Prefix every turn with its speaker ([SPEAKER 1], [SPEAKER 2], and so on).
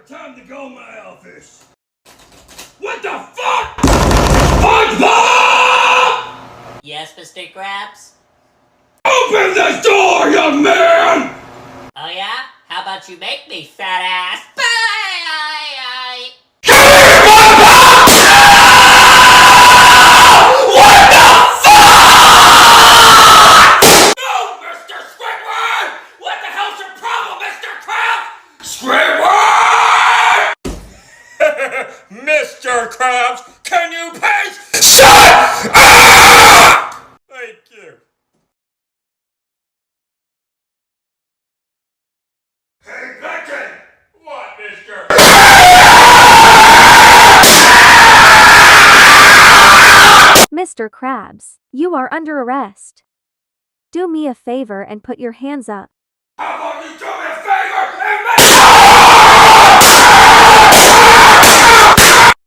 [SPEAKER 1] Time to go, my office. What the fuck? SpongeBob!
[SPEAKER 2] Yes, Mr. Krabs?
[SPEAKER 1] Open this door, young man!
[SPEAKER 2] Oh yeah? How about you make me, fat ass? Bye!
[SPEAKER 1] What the fuck? No, Mr. Squidward! What the hell's your problem, Mr. Krabs? Squidward! Mr. Krabs, can you please shut up? Thank you. Hey, Becky! What, Mr.
[SPEAKER 3] Mr. Krabs, you are under arrest. Do me a favor and put your hands up.
[SPEAKER 1] How about